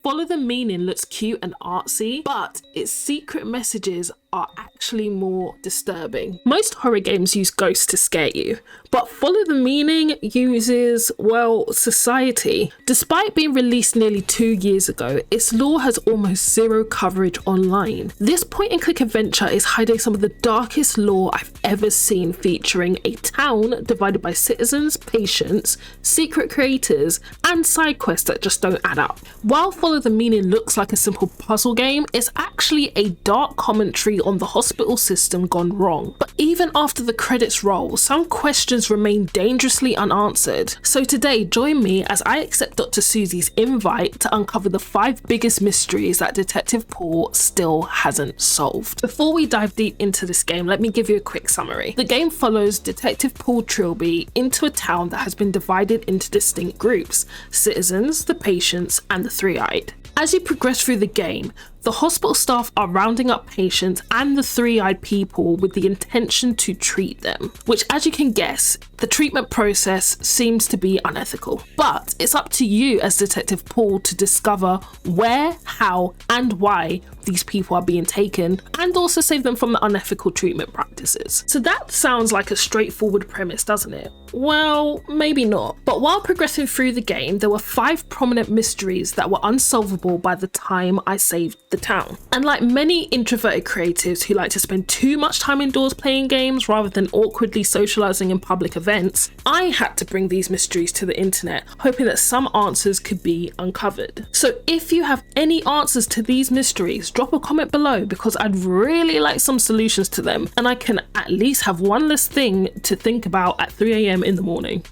Follow the Meaning looks cute and artsy, but its secret messages are actually more disturbing. Most horror games use ghosts to scare you, but Follow the Meaning uses, well, society. Despite being released nearly 2 years ago, its lore has almost zero coverage online. This point-and-click adventure is hiding some of the darkest lore I've ever seen, featuring a town divided by citizens, patients, secret creators, and side quests that just don't add up. While Follow the Meaning looks like a simple puzzle game, it's actually a dark commentary on the hospital system gone wrong. But even after the credits roll, some questions remain dangerously unanswered. So today, join me as I accept Dr. Susie's invite to uncover the 5 biggest mysteries that Detective Paul still hasn't solved. Before we dive deep into this game, let me give you a quick summary. The game follows Detective Paul Trilby into a town that has been divided into distinct groups: citizens, the patients, and the three-eyed. As you progress through the game, the hospital staff are rounding up patients and the three-eyed people with the intention to treat them, which, as you can guess, the treatment process seems to be unethical. But it's up to you as Detective Paul to discover where, how, and why these people are being taken, and also save them from the unethical treatment practices. So that sounds like a straightforward premise, doesn't it? Well, maybe not. But while progressing through the game, there were 5 prominent mysteries that were unsolvable by the time I saved the town. And like many introverted creatives who like to spend too much time indoors playing games rather than awkwardly socializing in public events, I had to bring these mysteries to the internet, hoping that some answers could be uncovered. So if you have any answers to these mysteries, drop a comment below, because I'd really like some solutions to them, and I can at least have one less thing to think about at 3 a.m. in the morning.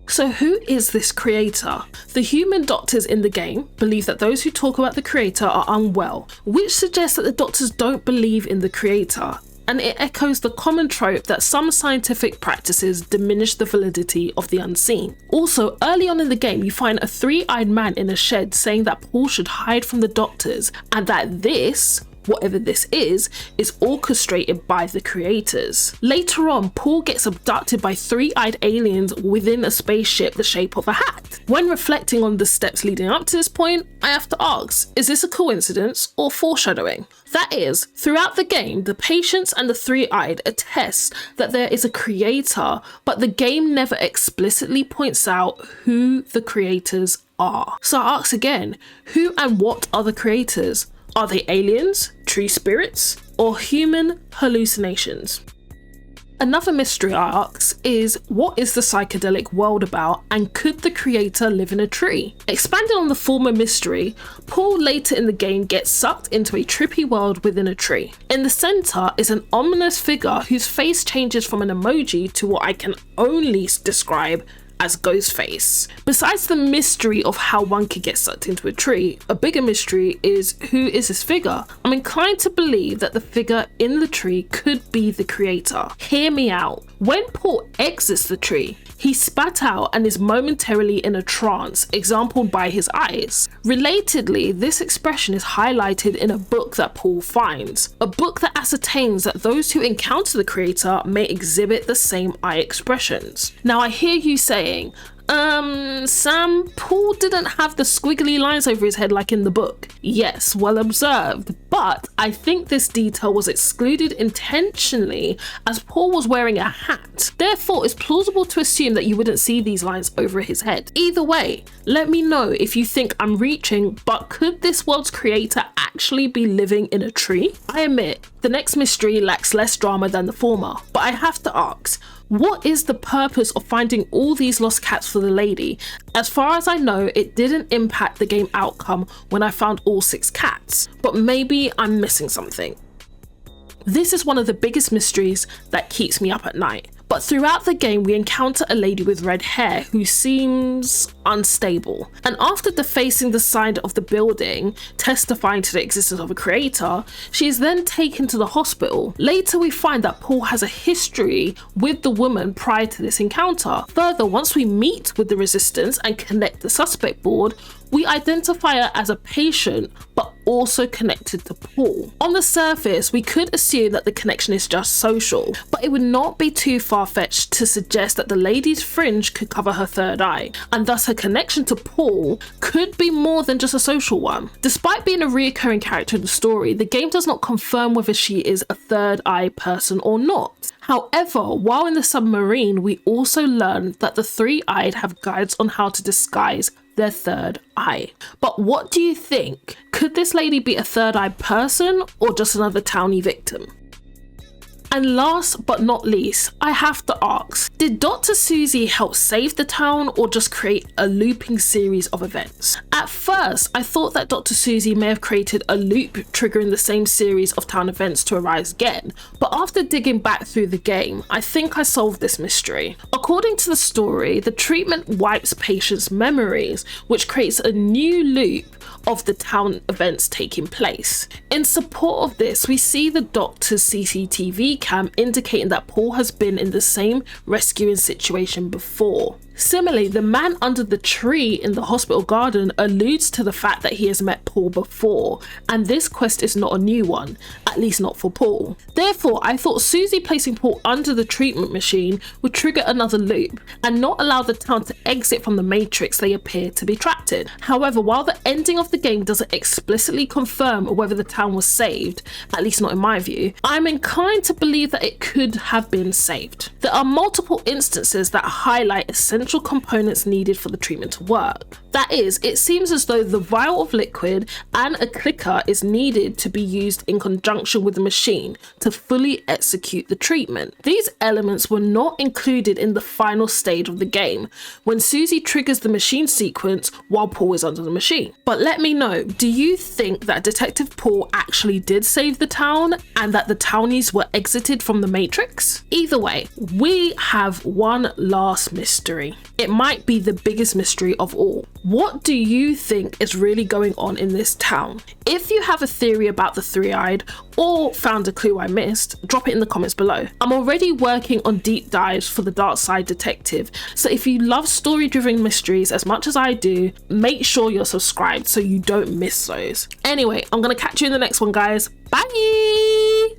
So who is this creator? The human doctors in the game believe that those who talk about the creator are unwell, which suggests that the doctors don't believe in the creator. And it echoes the common trope that some scientific practices diminish the validity of the unseen. Also, early on in the game, you find a three-eyed man in a shed saying that Paul should hide from the doctors, and that this, whatever this is orchestrated by the creators. Later on, Paul gets abducted by three-eyed aliens within a spaceship the shape of a hat. When reflecting on the steps leading up to this point, I have to ask, is this a coincidence or foreshadowing? That is, throughout the game, the patients and the three-eyed attest that there is a creator, but the game never explicitly points out who the creators are. So I ask again, who and what are the creators? Are they aliens, tree spirits, or human hallucinations? Another mystery I ask is, what is the psychedelic world about, and could the creator live in a tree? Expanding on the former mystery, Paul later in the game gets sucked into a trippy world within a tree. In the center is an ominous figure whose face changes from an emoji to what I can only describe as Ghostface. Besides the mystery of how one could get sucked into a tree, a bigger mystery is, who is this figure? I'm inclined to believe that the figure in the tree could be the creator. Hear me out. When Paul exits the tree, he spat out and is momentarily in a trance, exampled by his eyes. Relatedly, this expression is highlighted in a book that Paul finds, a book that ascertains that those who encounter the creator may exhibit the same eye expressions. Now I hear you saying, Sam, Paul didn't have the squiggly lines over his head like in the book. Yes, well observed, but I think this detail was excluded intentionally as Paul was wearing a hat. Therefore, it's plausible to assume that you wouldn't see these lines over his head. Either way, let me know if you think I'm reaching, but could this world's creator actually be living in a tree? I admit, the next mystery lacks less drama than the former, but I have to ask, what is the purpose of finding all these lost cats for the lady? As far as I know, it didn't impact the game outcome when I found all 6 cats, but maybe I'm missing something. This is one of the biggest mysteries that keeps me up at night. But throughout the game, we encounter a lady with red hair who seems unstable. And after defacing the side of the building, testifying to the existence of a creator, she is then taken to the hospital. Later, we find that Paul has a history with the woman prior to this encounter. Further, once we meet with the resistance and connect the suspect board, we identify her as a patient, but also connected to Paul. On the surface, we could assume that the connection is just social, but it would not be too far-fetched to suggest that the lady's fringe could cover her third eye, and thus her connection to Paul could be more than just a social one. Despite being a reoccurring character in the story, the game does not confirm whether she is a third eye person or not. However, while in the submarine, we also learned that the three-eyed have guides on how to disguise their third eye. But what do you think? Could this lady be a third eye person or just another townie victim? And last but not least, I have to ask, did Dr. Susie help save the town or just create a looping series of events? At first, I thought that Dr. Susie may have created a loop triggering the same series of town events to arise again, but after digging back through the game, I think I solved this mystery. According to the story, the treatment wipes patients' memories, which creates a new loop of the town events taking place. In support of this, we see the doctor's CCTV cam indicating that Paul has been in the same rescuing situation before. Similarly, the man under the tree in the hospital garden alludes to the fact that he has met Paul before, and this quest is not a new one, at least not for Paul. Therefore, I thought Susie placing Paul under the treatment machine would trigger another loop and not allow the town to exit from the matrix they appear to be trapped in. However, while the ending of the game doesn't explicitly confirm whether the town was saved, at least not in my view, I'm inclined to believe that it could have been saved. There are multiple instances that highlight essential components needed for the treatment to work. That is, it seems as though the vial of liquid and a clicker is needed to be used in conjunction with the machine to fully execute the treatment. These elements were not included in the final stage of the game, when Susie triggers the machine sequence while Paul is under the machine. But let me know, do you think that Detective Paul actually did save the town and that the townies were exited from the Matrix? Either way, we have one last mystery. It might be the biggest mystery of all. What do you think is really going on in this town? If you have a theory about the three-eyed or found a clue I missed, drop it in the comments below. I'm already working on deep dives for the Dark Side Detective, so if you love story-driven mysteries as much as I do, make sure you're subscribed so you don't miss those. Anyway, I'm gonna catch you in the next one, guys. Bye!